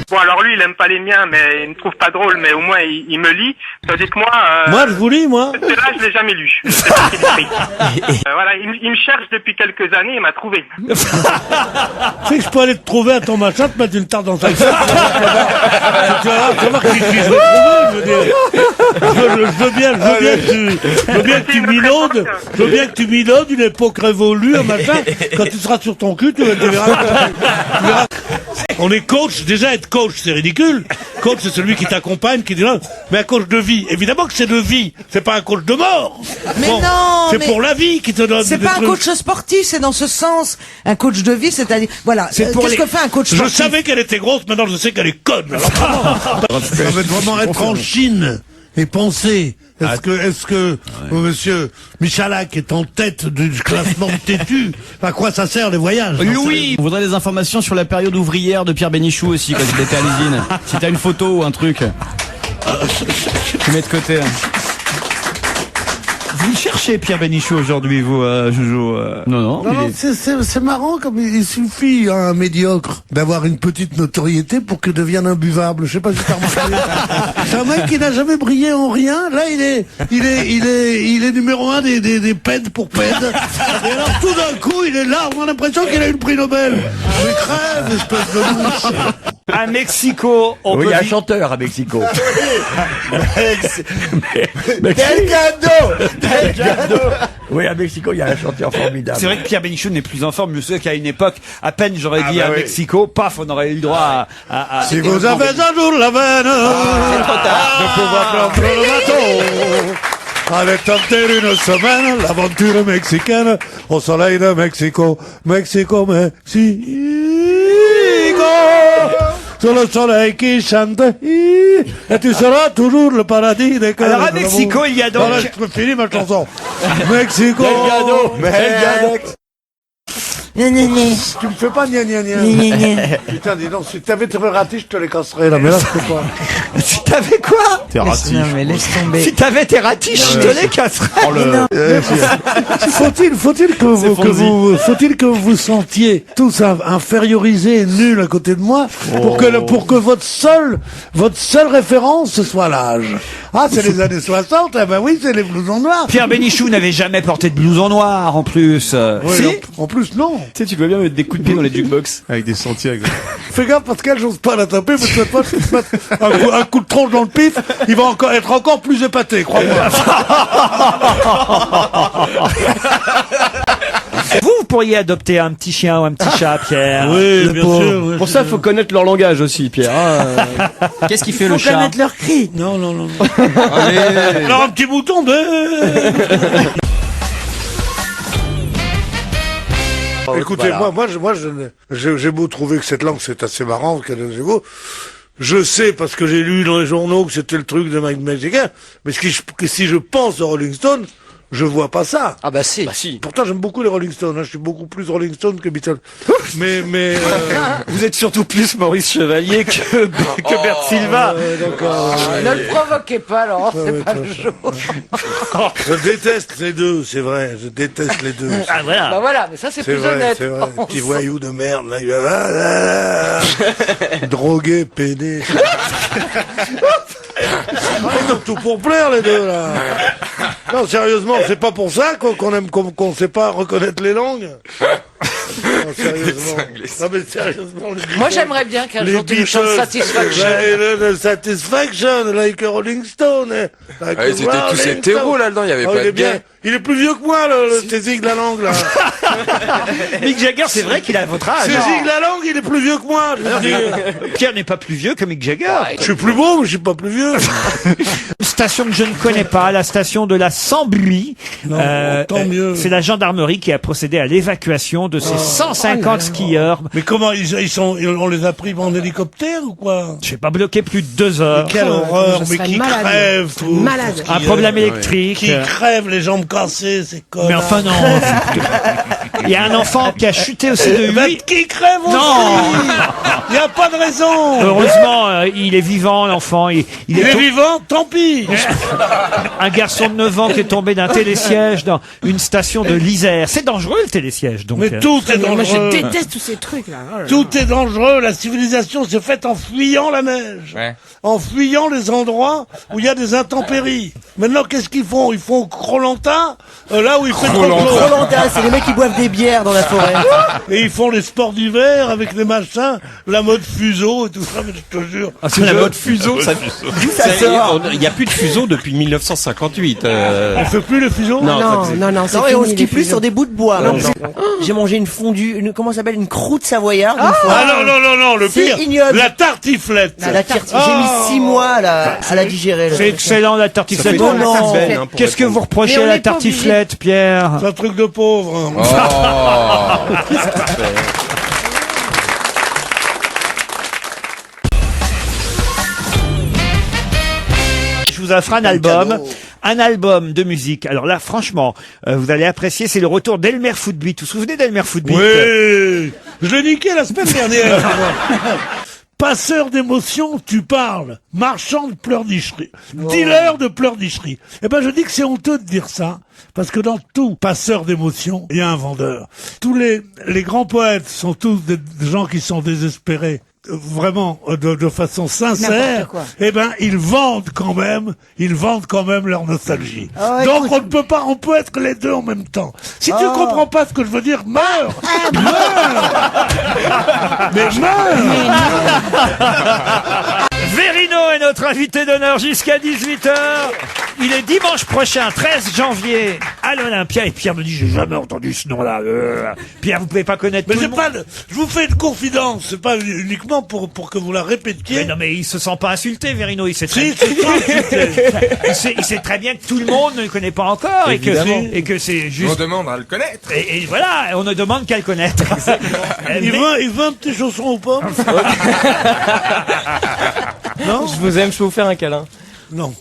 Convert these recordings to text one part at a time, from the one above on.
Bon, alors lui, il aime pas les miens, mais il me trouve pas drôle, mais au moins il me lit. Tandis que moi... Moi, je vous lis, moi. Là, je l'ai jamais lu. Je sais pas qu'il écrit. Voilà, il me cherche depuis quelques années, il m'a trouvé. Tu sais que je peux aller te trouver à ton machin, te mettre une tarte dans ta gueule. Tu vas savoir qui je vais trouver, je veux dire. Je veux bien que tu minaudes, je veux bien que tu minaudes une époque révolue, un machin. Quand tu seras sur ton cul, tu verras. On est coach, déjà être coach, c'est ridicule. Coach, c'est celui qui t'accompagne, qui dit là. Mais un coach de vie, évidemment que c'est de vie, c'est pas un coach de mort. Mais non, c'est mais pour la vie qui te donne c'est des pas un trucs. coach sportif, c'est dans ce sens. Un coach de vie, c'est-à-dire, voilà. Qu'est-ce que fait un coach sportif? Je savais qu'elle était grosse, maintenant je sais qu'elle est conne. Alors, ça va vraiment être en Chine et penser. Est-ce que monsieur Michalak est en tête du classement têtu? À quoi ça sert les voyages? Louis, on voudrait des informations sur la période ouvrière de Pierre Bénichou aussi, quand il était à l'usine. Si t'as une photo ou un truc. Tu mets de côté. Vous cherchez Pierre Bénichou aujourd'hui, vous, Jojo Non. Non, c'est marrant comme il suffit à un médiocre d'avoir une petite notoriété pour que devienne imbuvable. Je sais pas si t'as remarqué. C'est un mec qui n'a jamais brillé en rien. Là, il est numéro 1 des pèdes pour pèdes. Et alors, tout d'un coup, il est là. On a l'impression qu'il a eu le prix Nobel. Mais crève, espèce de mouche. À Mexico, on Oui, peut il y a un dire... chanteur à Mexico. Del Gado. Oui, à Mexico, il y a un chanteur formidable. C'est vrai que Pierre Bénichou n'est plus en forme. Je me souviens qu'à une époque, à peine j'aurais dit à Mexico, paf, on aurait eu le droit à... Si vous avez un jour la veine, C'est trop tard. de pouvoir prendre le bateau, avec tenter une semaine, l'aventure mexicaine, au soleil de Mexico, Mexico. Sur le soleil qui chante, et tu seras toujours le paradis des cœurs. Alors à Mexico, il y a donc... Voilà, je finis ma chanson. Mexico. Tu me fais pas gna gna gna. Putain, dis donc, si t'avais tes ratés, je te les casserais là, mais là, c'est quoi? Si t'avais quoi? T'es ratif. Non, mais laisse tomber. Si t'avais tes ratiches, je te les casserais. Faut-il que vous sentiez tous infériorisés et nuls à côté de moi pour que votre seule référence ce soit l'âge. Ah, c'est les années 60, eh ben oui, c'est les blousons noirs. Pierre Bénichou n'avait jamais porté de blouson noir, en plus. Oui, Si? en plus, non. Tu sais, tu dois bien mettre des coups de pied dans les jukebox. Avec des sentiers. Fais gaffe, Pascal, j'ose pas la taper, mais cette fois, je vais te mettre un coup de tronche dans le pif, il va être encore plus épaté, crois-moi. Vous pourriez adopter un petit chien ou un petit chat, Pierre. Oui, bien sûr. Oui, Pour ça, faut connaître leur langage aussi, Pierre. Qu'est-ce qu'il fait le Faut chat? connaître leur cri. Non. Allez. Alors, un petit bouton de... Écoutez, Voilà. moi, j'ai beau trouver que cette langue c'est assez marrant, je sais parce que j'ai lu dans les journaux que c'était le truc de Mike Mexicain, mais si je pense aux Rolling Stones, je vois pas ça. Ah bah si. Pourtant, j'aime beaucoup les Rolling Stones, hein, je suis beaucoup plus Rolling Stone que Beatles. mais Vous êtes surtout plus Maurice Chevalier que Bert Silva. d'accord. Ne le provoquez pas, Laurent, c'est pas le jour. Je déteste les deux, c'est vrai, je déteste les deux. Ah voilà. Bah voilà, mais ça c'est plus honnête. C'est vrai. Petit voyou de merde, là, drogué, pédé. Ils ont tout pour plaire, les deux, là. Non, sérieusement, c'est pas pour ça qu'on sait pas reconnaître les langues. Non, sérieusement. Non, mais sérieusement. Moi j'aimerais bien qu'un jour tu nous chantes Satisfaction. Le Satisfaction, like a Rolling Stone. Like Ouais, c'était tous ces terreaux là-dedans, il y avait pas de bien. Il est plus vieux que moi, le Zig la langue, là. Mick Jagger, c'est vrai qu'il a votre âge. Zig la langue, il est plus vieux que moi, je veux dire. Pierre n'est pas plus vieux que Mick Jagger. Je suis plus beau, mais je suis pas plus vieux. Station que je ne connais pas, la station de la Sambuie. Non, tant mieux. C'est la gendarmerie qui a procédé à l'évacuation de ces 150 skieurs. Mais comment, on les a pris en hélicoptère ou quoi? Je n'ai pas bloqué plus de 2 heures. Quelle horreur, mais qui malade. crèvent, tous. Malade. Un problème électrique. Qui crèvent les jambes cassées, c'est con. Mais enfin non. Il y a un enfant qui a chuté aussi de 8. Qui crève aussi. Non. Il n'y a pas de raison. Heureusement, il est vivant, l'enfant. Il est vivant, tant pis. Un garçon de 9 ans qui est tombé d'un télésiège dans une station de l'Isère. C'est dangereux, le télésiège, donc. Mais tout est dangereux. Moi, je déteste tous ces trucs, là. Oh là là. Tout est dangereux. La civilisation s'est faite en fuyant la neige. Ouais. En fuyant les endroits où il y a des intempéries. Maintenant, qu'est-ce qu'ils font? Ils font Koh-Lanta, là où il fait trop chaud. Koh-Lanta, c'est les mecs qui boivent des bières dans la forêt. Et ils font les sports d'hiver avec les machins, la mode fuseau et tout ça, mais je te jure. Ah, c'est la mode fuseau, ça sort. Il n'y a plus de fuseau depuis 1958. On fait plus le fuseau? Non, c'est et on fini, skie les plus fuseaux. sur des bouts de bois. J'ai mangé une fondue, comment ça s'appelle, une croûte savoyarde une fois. Ah non, le C'est pire, ignoble. la tartiflette. J'ai mis 6 mois à la digérer. C'est excellent, la tartiflette. Oh non. Qu'est-ce que vous reprochez Mais on à la n'est pas tartiflette, Pierre? C'est un truc de pauvre. Hein. Je vous offre un album de musique. Alors là, franchement, vous allez apprécier, c'est le retour d'Elmer Footbeat. Vous vous souvenez d'Elmer Footbeat? Oui, je l'ai niqué la semaine dernière. Passeur d'émotions, tu parles. Marchand de pleurnicherie. Dealer de pleurnicherie. Eh ben, je dis que c'est honteux de dire ça. Parce que dans tout passeur d'émotions, il y a un vendeur. Tous les grands poètes sont tous des gens qui sont désespérés. Vraiment, de façon sincère, eh ben, ils vendent quand même leur nostalgie. Oh, donc on peut être les deux en même temps. Si tu comprends pas ce que je veux dire, meurs! Meurs! Mais meurs! Verino est notre invité d'honneur jusqu'à 18h. Il est dimanche prochain, 13 janvier, à l'Olympia. Et Pierre me dit, j'ai jamais entendu ce nom-là. Pierre, vous pouvez pas connaître tout le monde. Je vous fais une confidence, c'est pas uniquement pour que vous la répétiez. Mais non, mais il se sent pas insulté, Verino. Il sait très Si, c'est toi insulté. il sait très bien que tout le monde ne le connaît pas encore et que c'est juste. On demande à le connaître. Et voilà, on ne demande qu'à le connaître. Il veut un petit chausson aux pommes? Non? Je vous aime, je peux vous faire un câlin. Non.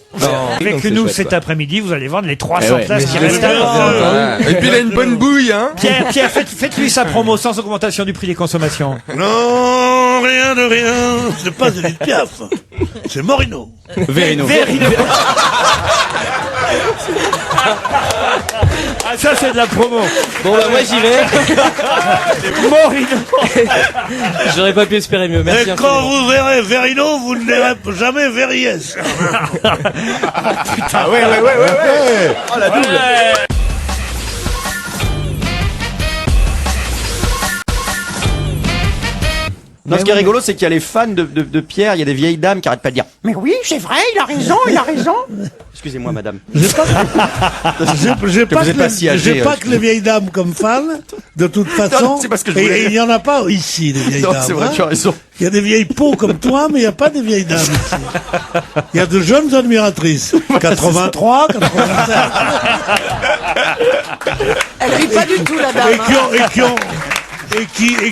Avec nous cet après-midi, vous allez vendre les 300 places qui restent. Et puis il a une bonne bouille, hein. Pierre, faites-lui sa promo sans augmentation du prix des consommations. Non, rien de rien. C'est pas Edith Piaf. C'est Morino. Verino. Ah, ça, c'est de la promo. Bon, bah, moi, j'y vais. Morino. J'aurais pas pu espérer mieux. Merci. Et quand vous verrez Verino, vous ne verrez jamais Verriès. Putain, ouais. Oh, la double. Non, ce qui est rigolo, c'est qu'il y a les fans de Pierre, il y a des vieilles dames qui arrêtent pas de dire « Mais oui, c'est vrai, il a raison, il a raison !» Excusez-moi, madame. J'ai pas que les vieilles dames comme fans, de toute façon. Non, c'est parce que je voulais et il n'y en a pas ici, des vieilles Non, dames. c'est vrai, tu as raison. Il y a des vieilles peaux comme toi, mais il n'y a pas des vieilles dames ici. Il y a de jeunes admiratrices. 83, 87. Elle rit pas du tout, la dame. Et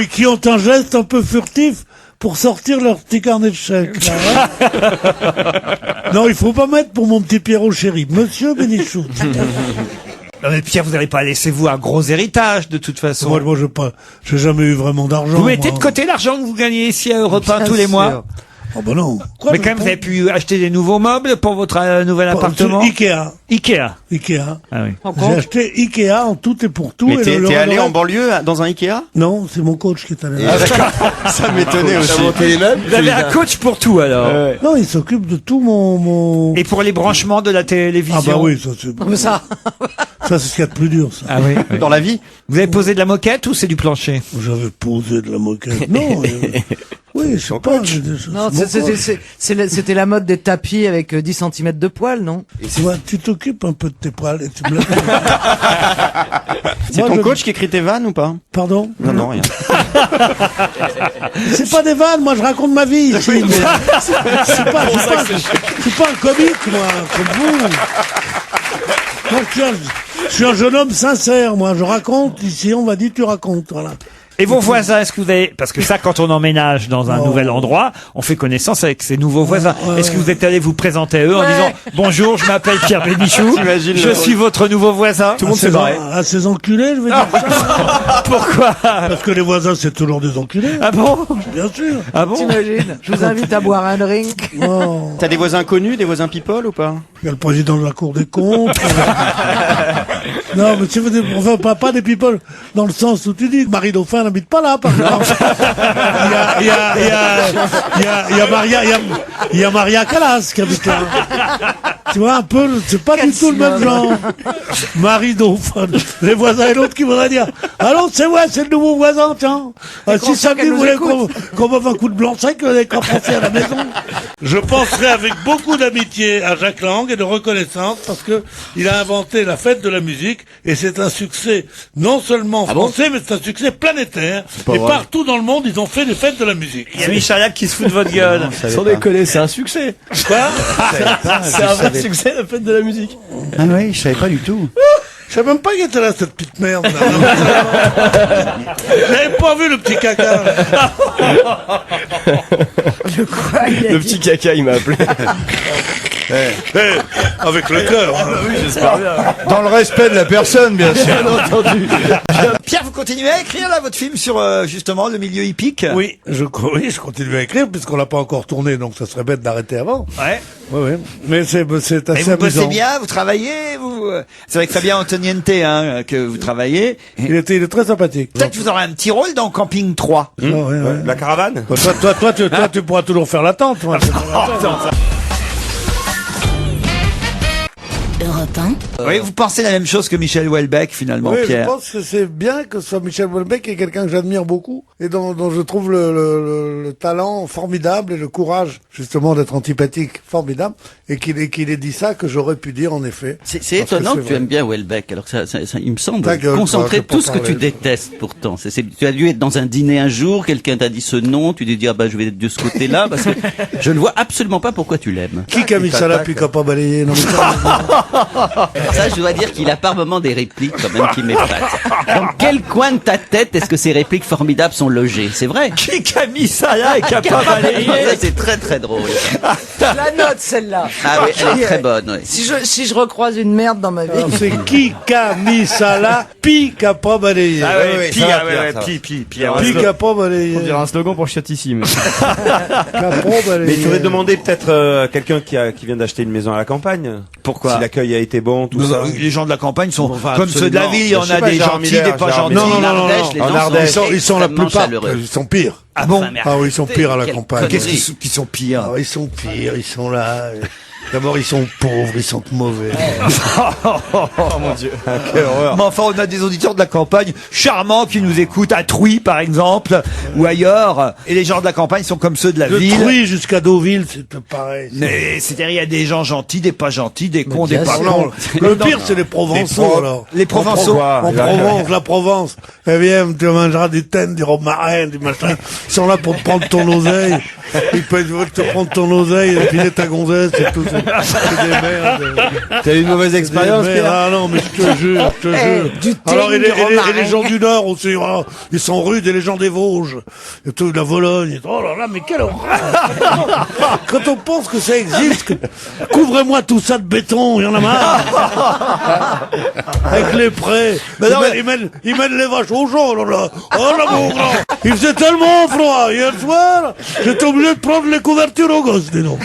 qui ont un geste un peu furtif pour sortir leur petit carnet de chèques. Là, hein. Non, il faut pas mettre pour mon petit Pierrot chéri. Monsieur Bénichou. Non mais Pierre, vous n'allez pas laisser vous un gros héritage de toute façon. Moi, j'ai jamais eu vraiment d'argent. Vous mettez moi. de côté l'argent que vous gagnez ici à Europe 1 tous les mois. Oh ben non. Mais quand même, vous avez pu acheter des nouveaux meubles pour votre nouvel appartement. Ikea. Ah oui. J'ai acheté Ikea en tout et pour tout. Mais et t'es allé en banlieue dans un Ikea? Non, c'est mon coach qui est allé. Ça m'étonnait aussi. Vous avez un coach pour tout alors. Non, il s'occupe de tout mon... Et pour les branchements de la télévision. Ah bah oui, ça c'est... Ça. Ça, c'est ce qu'il y a de plus dur, ça. Ah oui. Dans la vie? Vous avez posé de la moquette ou c'est du plancher? J'avais posé de la moquette. Non, oui, je sais pas. Non, c'était la mode des tapis avec 10 cm de poils, non? Toi, tu t'occupes un peu de tes poils et tu me l'as dit. C'est ton coach qui écrit tes vannes ou pas? Pardon? Non, rien. C'est pas des vannes, moi je raconte ma vie ici. C'est pas un comique, moi, comme vous. Moi, je suis un jeune homme sincère, moi. Je raconte, ici on m'a dit tu racontes, voilà. Et vos voisins, est-ce que vous avez... Parce que ça, quand on emménage dans un nouvel endroit, on fait connaissance avec ses nouveaux voisins. Est-ce que vous êtes allé vous présenter à eux en disant « Bonjour, je m'appelle Pierre Bénichou, je suis votre nouveau voisin ». Tout le monde s'est barré. À ces enculés, je veux dire. Pourquoi? Parce que les voisins, c'est toujours des enculés. Ah bon? Bien sûr. Ah bon? T'imagines? Je vous invite à boire un drink. Oh. T'as des voisins connus, des voisins people ou pas? Il y a le président de la Cour des comptes. Non, mais c'est enfin, pas des people dans le sens où tu dis que Marie Dauphin n'habite pas là, par exemple. Il y a Maria Callas qui habite là. Tu vois, un peu, c'est pas du tout le même genre. Marie Dauphin. Les voisins et l'autre qui voudraient dire, allô, c'est le nouveau voisin, tiens. Si samedi vous voulez qu'on m'offre un coup de blanc sec, vous n'avez qu'à penser à la maison. Je penserai avec beaucoup d'amitié à Jacques Lang et de reconnaissance parce que il a inventé la fête de la musique et c'est un succès non seulement français mais c'est un succès planétaire et partout dans le monde ils ont fait des fêtes de la musique. Il y a Michalak qui se fout de votre gueule. Sans déconner, c'est un succès. Quoi? C'est un vrai succès, la fête de la musique. Ah oui, je savais pas du tout. Je savais même pas qu'il était là cette petite merde. J'avais pas vu le petit caca. Le petit caca, il m'a appelé. Avec le cœur. Oui, j'espère bien. Dans le respect de la personne, bien sûr. Bien entendu. Pierre, vous continuez à écrire là votre film sur justement le milieu hippique? Oui, je continue à écrire puisqu'on l'a pas encore tourné, donc ça serait bête d'arrêter avant. Ouais. Ouais. Mais c'est assez Et vous amusant. bossez bien, vous travaillez, c'est avec Fabien Antoniente hein, que vous travaillez. Il est très sympathique. Peut-être que vous aurez un petit rôle dans Camping 3. La caravane? Toi, tu pourras toujours faire la tente. Moi. Europe 1. Oui, vous pensez la même chose que Michel Houellebecq finalement, Oui, Pierre? je pense que c'est bien que ce soit Michel Houellebecq, qui est quelqu'un que j'admire beaucoup et dont je trouve le talent formidable et le courage justement d'être antipathique formidable et qu'il ait dit ça que j'aurais pu dire en effet. C'est étonnant que tu aimes bien Houellebecq. Alors ça, il me semble concentrer tout ce que tu détestes pourtant. Tu as dû être dans un dîner un jour, quelqu'un t'a dit ce nom, tu t'es dit je vais être de ce côté-là parce que je ne vois absolument pas pourquoi tu l'aimes. Qui a mis ça là puis qui a pas balayé? Non, mais ça, je dois dire qu'il a par moments des répliques quand même qui m'épatent. Dans quel coin de ta tête est-ce que ces répliques formidables sont logées? C'est vrai. Qui a mis ça là et qui a pas balayé? Ça, c'est très très drôle. La note, celle-là. Ah oui, elle est très bonne. Oui. Si je recroise une merde dans ma vie. alors, c'est qui a mis ça là puis qui a pas balayé? Ah ouais, oui, Pierre, Pierre. Puis qui a pas balayé? On dirait un slogan pour Chiatissime. Qui a pas balayé? Mais tu aurais demandé peut-être à quelqu'un qui vient d'acheter une maison à la campagne. Pourquoi? Si l'accueil a été bon, tout ça. Les gens de la campagne sont Enfin, comme ceux de la ville, il y en Je sais a pas, des Gérard gentils, Miller, des pas Gérard gentils. Miller. Non. Ardèche, les gens En sont Ardèche. Ils sont la extrêmement plupart, chaleureux. ils sont pires. Ah bon? Ah oui, ils sont pires à la Quelle campagne. connerie. Qui sont pires? Ah, ils sont pires, ils sont là. D'abord, ils sont pauvres, ils sont mauvais. Oh mon Dieu. Quelle horreur. Mais enfin, on a des auditeurs de la campagne charmants qui nous écoutent à Trouy, par exemple, ou ailleurs. Et les gens de la campagne sont comme ceux de la De ville. Trouy jusqu'à Deauville, c'est pareil. Mais c'est-à-dire, il y a des gens gentils, des pas gentils, des cons, des pas Non, cons. le pire, c'est les Provençaux, alors. Les Provençaux. En Provence, la Provence. Eh bien, tu mangeras du thym, du romarin, du machin. Ils sont là pour te prendre ton oseille. Ils peuvent te prendre ton oseille, et puis ta gonzesse, et tout. C'est des merdes. T'as eu une mauvaise expérience, Des merdes. Pierre? Ah non, mais je te jure, du thym, Alors, et du romarin. les gens du Nord aussi, oh, ils sont rudes, et les gens des Vosges, et tout, de la Vologne. Oh là là, mais quelle horreur! Quand on pense que ça existe, couvrez-moi tout ça de béton, il y en a marre. Avec les prés. Ils mènent les vaches aux gens, oh là là. Oh là, mon grand. Il faisait tellement froid hier soir, j'étais obligé de prendre les couvertures aux gosses, dis donc.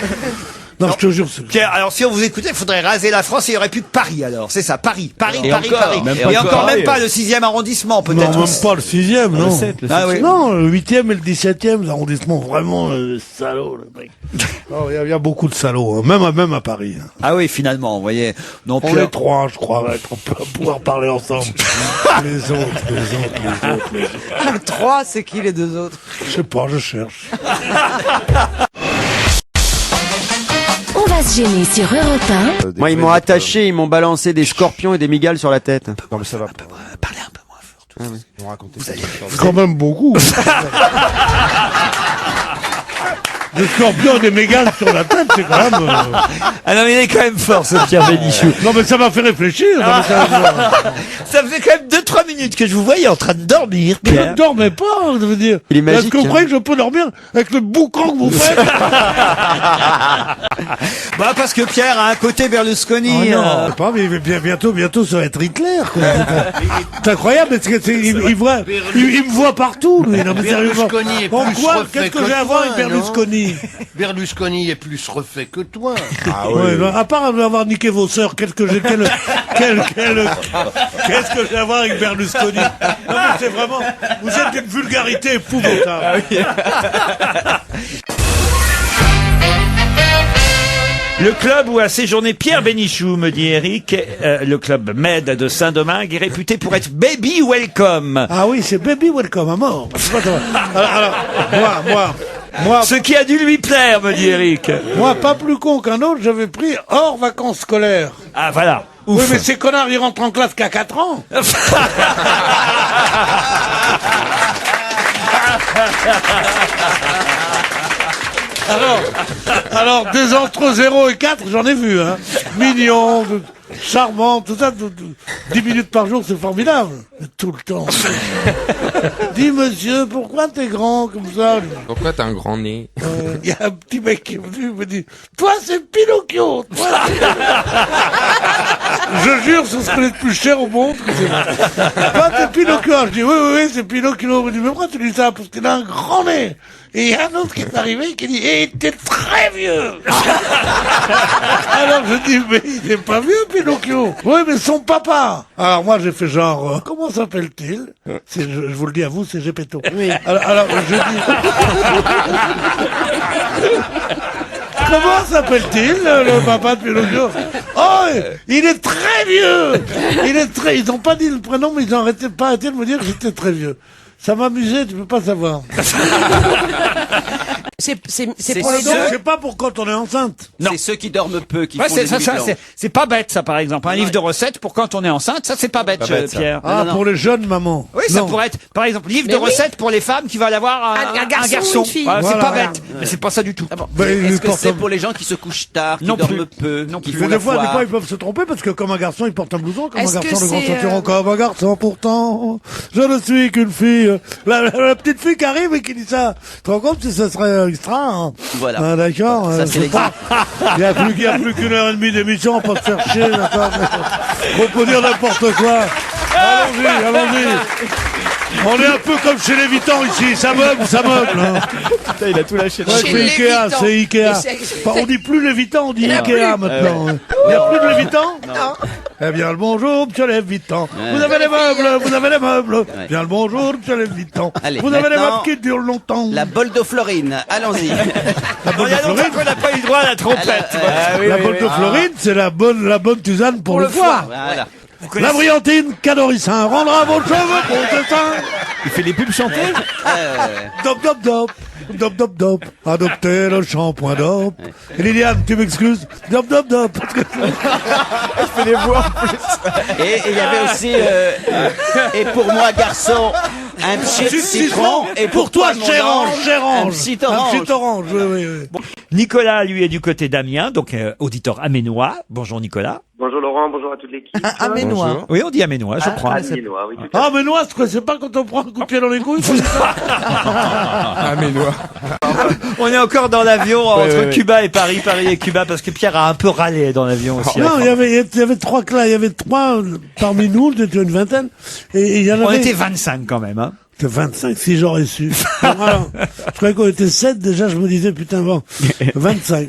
Non, je te jure, c'est... Pierre, alors si on vous écoutait, il faudrait raser la France et il n'y aurait plus que Paris alors. C'est ça, Paris. Et encore, Et encore même pas le 6e arrondissement Non, peut-être. même pas le 6e, non. Ah oui. Non, le 8e et le 17e arrondissement, vraiment, salauds, le mec. Oh, il y a beaucoup de salauds, hein, même à Paris. Hein. Ah oui, finalement, vous voyez. Non, On Pierre. est trois, je crois, on peut pouvoir parler ensemble. les autres. Le 3, c'est qui les deux autres? Je sais pas, je cherche. On va se gêner sur Europe 1. Moi, ils m'ont attaché, ils m'ont balancé des scorpions et des migales sur la tête. Non, mais ça va. Parlez un peu moins fort. Ils m'ont raconté ça. C'est quand même beaucoup. Des scorpions et des mégales sur la tête, c'est quand même... Ah non, mais il est quand même fort ce Pierre Bénichou. Non, mais ça m'a fait réfléchir. Ça faisait quand même 2-3 minutes que je vous voyais en train de dormir, Je Pierre. ne dormais pas, je veux dire. Il est magique, Est-ce que vous hein. croyez que je peux dormir avec le boucan que vous faites? Bah, parce que Pierre a un côté Berlusconi. Je sais pas, mais bientôt ça va être Hitler, quoi. C'est incroyable, parce que il me voit partout, lui. Non, mais sérieusement. Berlusconi est En plus quoi? refait Qu'est-ce que que j'ai à voir toi, avec Berlusconi? Berlusconi est plus refait que toi. Ah Ouais, bah, à part avoir niqué vos sœurs, qu'est-ce que j'ai à voir avec Berlusconi? Non, mais c'est vraiment, vous êtes d'une vulgarité épouvantable. Le club où a séjourné Pierre Bénichou, me dit Eric, le club Med de Saint-Domingue, est réputé pour être baby welcome. Ah oui, c'est baby welcome à mort. Je sais pas comment. Alors, moi, Ce qui a dû lui plaire, me dit Eric. moi, pas plus con qu'un autre, j'avais pris hors vacances scolaires. Ah, voilà. Oui, Ouf. mais ces connards, ils rentrent en classe qu'à 4 ans. Alors, des entre 0 et 4, j'en ai vu, hein. Mignon, charmant, tout ça, 10 minutes par jour, c'est formidable. Mais tout le temps. Dis, monsieur, pourquoi t'es grand comme ça? Pourquoi t'as un grand nez? Il y a un petit mec qui est venu, il me dit, toi, c'est Pinocchio, toi. Je jure, c'est ce qu'on est de plus cher au monde que c'est moi. Toi, c'est Pinocchio. Je dis, oui, c'est Pinocchio. Il me dit, mais pourquoi tu dis ça? Parce qu'il a un grand nez. Et il y a un autre qui est arrivé qui dit, et t'es très vieux. Alors je dis, mais il n'est pas vieux, Pinocchio. Oui, mais son papa. Alors moi, j'ai fait genre, comment s'appelle-t-il? Je vous le dis à vous, c'est Gepetto. Oui. Alors je dis... Comment s'appelle-t-il, le papa de Pinocchio? Oh, il est très vieux. Ils n'ont pas dit le prénom, mais ils n'ont pas arrêté de me dire que j'étais très vieux. Ça m'amusait, tu peux pas savoir. C'est C'est pour les ceux- dons. C'est pas pour quand on est enceinte. Non. C'est ceux qui dorment peu qui Ouais, font c'est des ça, nuits ça, blanches. c'est pas bête, ça, par exemple. Un livre de recettes pour quand on est enceinte, ça, c'est pas bête, Pas bête, ça. Pierre. Ah, non. pour les jeunes mamans. Oui, ça Non. pourrait être, par exemple, livre Mais de oui. recettes pour les femmes qui veulent avoir Un garçon ou une fille. Ouais, C'est Voilà. pas bête, mais c'est pas ça du tout. Ben, Est-ce ils que portent c'est un- pour les gens qui se couchent tard, qui Non dorment plus. peu, Non qui plus. font Mais la des fois, foire ils peuvent se tromper parce que comme un garçon, il porte un blouson, comme un Est-ce garçon, que le grand c'est, ceinturon, comme un garçon, pourtant, je ne suis qu'une fille. La petite fille qui arrive et qui dit ça. Tu te rends compte si ça serait extra, hein? Voilà. Ah, d'accord. Ça, c'est pas. Il y a plus qu'une heure et demie d'émission, pas de faire chier, d'accord. On peut dire n'importe quoi. Allons-y. On est un peu comme chez les Vitans ici, ça meuble. Hein. Putain, il a tout lâché. Ouais, Chez c'est les Ikea, Vitans. c'est Ikea. Mais c'est- Enfin, on dit plus Lévitan, on dit Il y en a Ikea plus. maintenant. Il n'y a plus de Lévitan? Non. Eh bien, le bonjour, monsieur Lévitan. Vous avez les meubles. Bien, le bonjour, monsieur Lévitan. Allez, Vous avez les maintenant, meubles qui durent longtemps. La Boldo-Florine, allons-y. La bonne Il y a longtemps Florine, qu'on n'a pas eu droit à la trompette. la bonne Florine, c'est la bonne tisane pour le foie. Voilà. La brillantine Cadorissin rendra vos cheveux pour ce sein. Il fait les pubs chanter. Dop, dop, dop. Dop, dop, dop. Adoptez le shampoing dop. Et Liliane, tu m'excuses? Dop, dop, dop. Parce que... Et il y avait aussi, et pour moi, garçon, un petit citron, et pour toi, mon ange, un petit orange. orange, oui. Nicolas, lui, est du côté d'Amiens, donc auditeur aménois. Bonjour Nicolas. Bonjour Laurent, bonjour à toute l'équipe. Un Ménois. Oui, on dit aménois, je crois. Amiénois, oui, tout à Ah, mais noix, c'est pas quand on prend un coup de pied dans les couilles? Ah, mais noir. On est encore dans l'avion entre ouais. Cuba et Paris, Paris et Cuba, parce que Pierre a un peu râlé dans l'avion aussi. Non, il y avait trois classes, il y avait trois parmi nous, on était une vingtaine, et il y en On avait... était 25 quand même, hein. C'était 25 si j'aurais su. Alors, je croyais qu'on était 7, déjà je me disais, putain, bon, 25.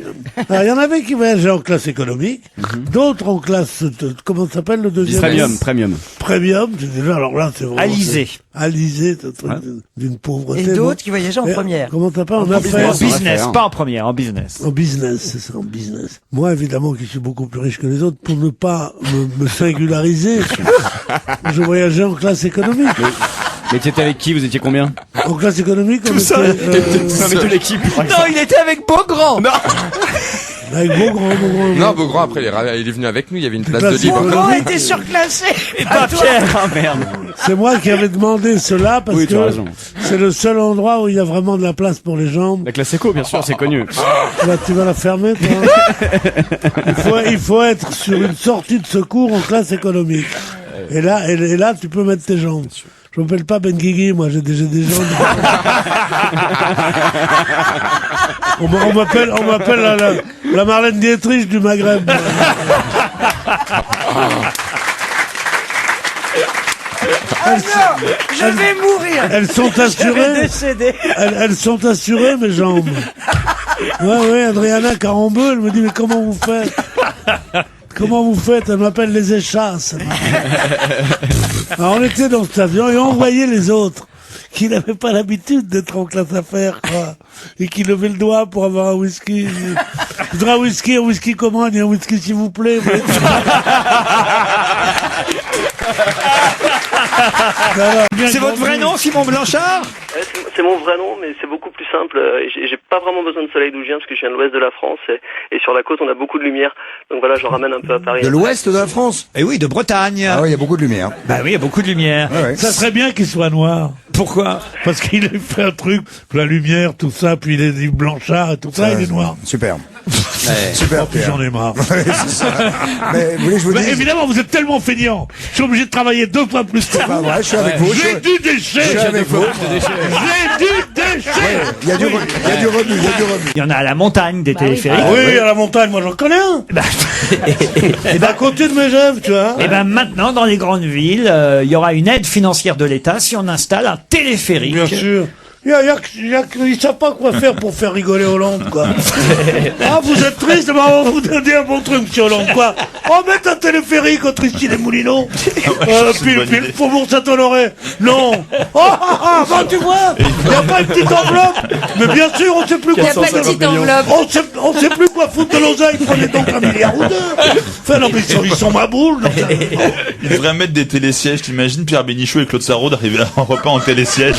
Alors, il y en avait qui voyageaient en classe économique, d'autres en classe, comment ça s'appelle le deuxième? Premium. Premium, c'est déjà, alors là, c'est vraiment... Alizé. Alizé, c'est un truc d'une pauvreté. Et d'autres bon. qui voyageaient en Et, première. Comment ça s'appelle? En En affaires. business, pas en première, en business. En business, c'est ça, en business. Moi, évidemment, qui suis beaucoup plus riche que les autres, pour ne pas me singulariser, je voyageais en classe économique. Mais tu étais avec qui? Vous étiez combien? En classe économique, on ça. était... Non, mais toute l'équipe. Non, il était avec Beaugrand. avec Beaugrand. Non, Beaugrand, après, il est venu avec nous, il y avait une place Classe de libre. économique. Beaugrand était surclassé. Et pas Pierre. Ah merde. C'est moi qui avais demandé cela parce Oui, tu as que raison. c'est le seul endroit où il y a vraiment de la place pour les jambes. La classe éco, bien sûr, c'est connu. Là, tu vas la fermer, toi. Il faut être sur une sortie de secours en classe économique. Et là, tu peux mettre tes jambes. Je m'appelle pas Ben Guigui, moi, j'ai des jambes. on m'appelle la Marlène Dietrich du Maghreb. Je vais mourir. Elles sont assurées. Je vais décéder. Elles sont assurées, mes jambes. Ouais, Adriana Carambeu, elle me dit, mais comment vous faites? Comment vous faites? Elle m'appelle les échasses. Alors, on était dans cet avion et on voyait les autres qui n'avaient pas l'habitude d'être en classe affaires, quoi. Et qui levaient le doigt pour avoir un whisky. Je voudrais un whisky comment? Il y a un whisky, s'il vous plaît. C'est votre vrai nom, Simon Blanchard? C'est mon vrai nom, mais c'est beaucoup plus simple. J'ai pas vraiment besoin de soleil d'où je viens, parce que je viens de l'ouest de la France, et sur la côte, on a beaucoup de lumière. Donc voilà, j'en ramène un peu à Paris. De l'ouest de la France? Eh oui, de Bretagne. Ah oui, il y a beaucoup de lumière. Bah oui, il y a beaucoup de lumière. Ouais, ouais. Ça serait bien qu'il soit noir. Pourquoi? Parce qu'il a fait un truc, la lumière, tout ça, puis il est dit Blanchard et tout ça, il est noir. Super. Super, puis j'en ai marre. Mais vous voulez que je vous dise? Évidemment, vous êtes tellement feignant. Je suis obligé de travailler 2 fois plus que vous. Je suis avec vous. J'ai du déchet. Je suis avec vous. J'ai du déchet. Il y a du revenu. Il y en a à la montagne des téléphériques. Oui, à la montagne, moi j'en connais un. Et à côté de mes rêves, tu vois. Et ben maintenant, dans les grandes villes, il y aura une aide financière de l'État si on installe un téléphérique. Bien sûr. Ils savent pas quoi faire pour faire rigoler Hollande, quoi. Ah, vous êtes triste, bah, on va vous donner un bon truc, monsieur Hollande, quoi. On va mettre un téléphérique entre ici les Moulineaux. Puis le Faubourg Saint-Honoré. Non. Bah, tu vois, il n'y a pas une petite enveloppe. Mais bien sûr, on sait plus quoi foutre. Il n'y a pas de petite enveloppe. On sait plus quoi foutre de l'oseille. Prenez donc 1 milliard ou 2. Enfin, non, mais ils sont ma boule. Il devrait mettre des télésièges. T'imagines Pierre Bénichou et Claude Sarraud d'arriver à un repas en télésiège?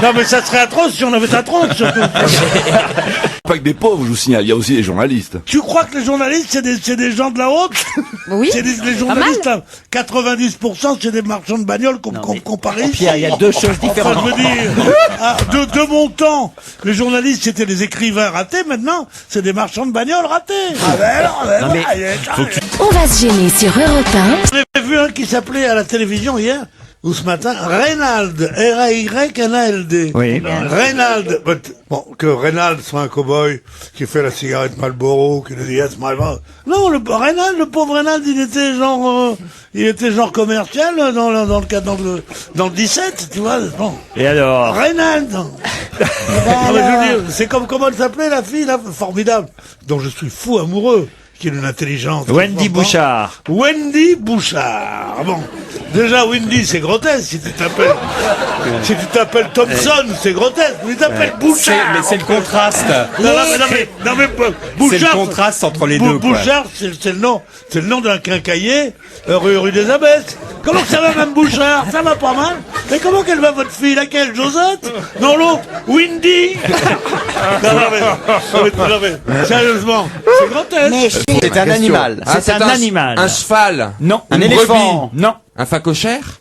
Non, mais ça serait atroce si on avait un tronc, surtout. Pas que des pauvres, je vous signale, il y a aussi des journalistes. Tu crois que les journalistes, c'est des gens de la haute? Oui. Les journalistes, là, 90%, c'est des marchands de bagnoles comparés. Pierre, il y a deux choses différentes. Enfin, je veux dire, de mon temps, les journalistes, c'était des écrivains ratés, maintenant, c'est des marchands de bagnoles ratés. On va se gêner sur Europe 1. J'ai vu un qui s'appelait à la télévision hier, ou ce matin, Reynald, R-A-Y-N-A-L-D. Oui. Reynald, bon, que Reynald soit un cow-boy qui fait la cigarette Marlboro, qui nous dit yes, my love. Non, le pauvre Reynald, il était genre commercial dans le 17, tu vois. Bon. Et alors? Reynald. Je veux dire, c'est comment elle s'appelait, la fille, là, formidable, dont je suis fou amoureux. Qui est d'une intelligence. Wendy Bouchard. Wendy Bouchard. Bon. Déjà, Wendy, c'est grotesque. Si tu t'appelles Thompson, c'est grotesque. Mais tu t'appelles Bouchard. Mais c'est le contraste. Non, mais Bouchard. C'est le contraste entre les deux. Bouchard, c'est le nom d'un quincaillier, rue des Abbesses. Comment ça va, Mme Bouchard? Ça va pas mal. Mais comment qu'elle va, votre fille? Laquelle? Josette? Non, l'autre? Wendy? non, mais sérieusement, c'est grotesque. C'est un animal. C'est un animal. Un cheval. Non. Un éléphant. Non. Un facochère.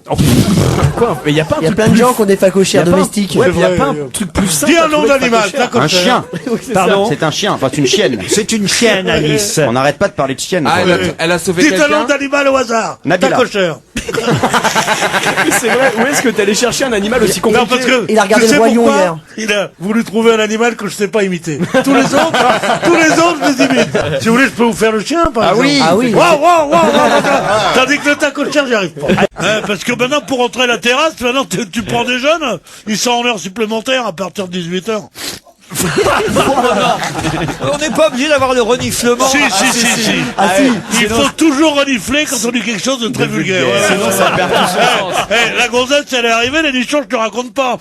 Quoi? Mais il y a pas un Il y a truc plein de gens qui ont des facochères domestiques. Ouais, il y a pas un truc plus simple. Dis un nom d'animal, Un chien. Pardon? C'est un chien, enfin c'est une chienne. C'est une chienne, Alice. On n'arrête pas de parler de chienne. Ah, elle a sauvé Dites un nom quelqu'un. d'animal au hasard. Nabila. Tacocheur. C'est vrai. Où est-ce que t'es allé chercher un animal aussi compliqué? Non, parce que Il a regardé tu sais le Roi Lion pourquoi hier. Il a voulu trouver un animal que je sais pas imiter. Tous les autres, je les imite. Si vous voulez, je peux vous faire le chien, par exemple. Ah oui. Waouh. Tandis que le tacochère, j'y arrive pas. Parce que maintenant, pour entrer à la terrasse, maintenant, tu prends des jeunes, ils sont en heure supplémentaire à partir de 18h. On n'est pas obligé d'avoir le reniflement. Si. Il faut toujours renifler quand on dit quelque chose de très vulgaire. Sinon, ça perd tout son sens. La gonzesse, elle est arrivée, les nichons, je te raconte pas.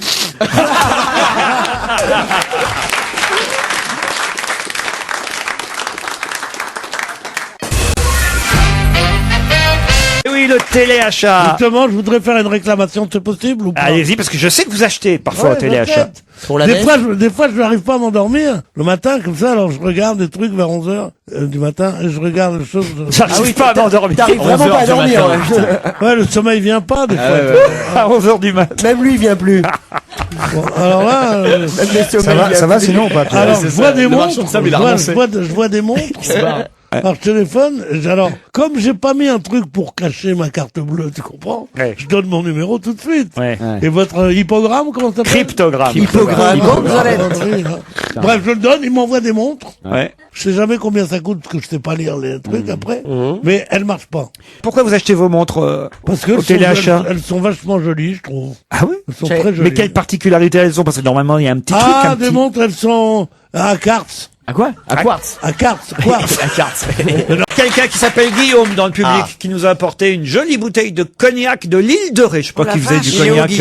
Oui, le téléachat. Justement, je voudrais faire une réclamation, c'est possible ou pas? Allez-y, parce que je sais que vous achetez parfois au téléachat. Pour la Des neige. fois, je n'arrive pas à m'endormir le matin, comme ça, alors je regarde des trucs vers 11h du matin, et je regarde les choses. J'arrive pas à m'endormir. T'arrives vraiment pas à dormir. Ouais, le sommeil vient pas, des fois. À 11h du matin. Même lui, il vient plus. Bon, alors là, Ça va sinon ou pas? alors, je vois des montres, marchand de sable, il a renoncé. je vois des montres. Alors, je téléphone, alors, comme j'ai pas mis un truc pour cacher ma carte bleue, tu comprends? Je donne mon numéro tout de suite. Et votre hippogramme, comment ça s'appelle? Cryptogramme. Hippogramme. Bref, je le donne, il m'envoie des montres. Je sais jamais combien ça coûte, parce que je sais pas lire les trucs après. Mais elles marchent pas. Pourquoi vous achetez vos montres Parce que au téléachat? elles sont vachement jolies, je trouve. Ah oui? Elles sont très jolies. Mais quelle particularité elles ont? Parce que normalement, il y a un petit truc. Ah, des montres, elles sont à quartz. À quoi? À quartz. À quartz, quartz. À quartz. Quelqu'un qui s'appelle Guillaume dans le public qui nous a apporté une jolie bouteille de cognac de l'île de Ré. Je sais pas qui faisait du cognac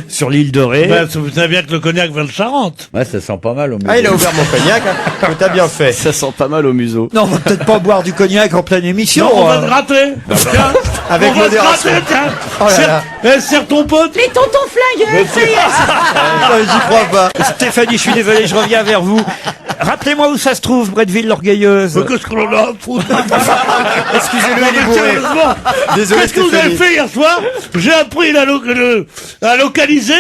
sur l'île de Ré. Ben, vous savez bien que le cognac vient de Charente. Ouais, ça sent pas mal au museau. Ah, il a ouvert mon cognac, hein. T'as bien fait. Ça sent pas mal au museau. Non, on va peut-être pas boire du cognac en pleine émission. Non, on va te gratter. Tiens, avec on va te modération. gratter, tiens. Oh là là. Serre ton pote. Les tontons flingueurs, ça y est. J'y crois pas. Stéphanie, je suis désolé, je reviens vers vous. Rappelez-moi où ça se trouve, Bretteville-l'Orgueilleuse. Qu'est-ce qu'on en a à foutre? Excusez-le, il est bourré. Sérieusement. Désolé, Qu'est-ce que vous avez fait hier soir? J'ai appris à localiser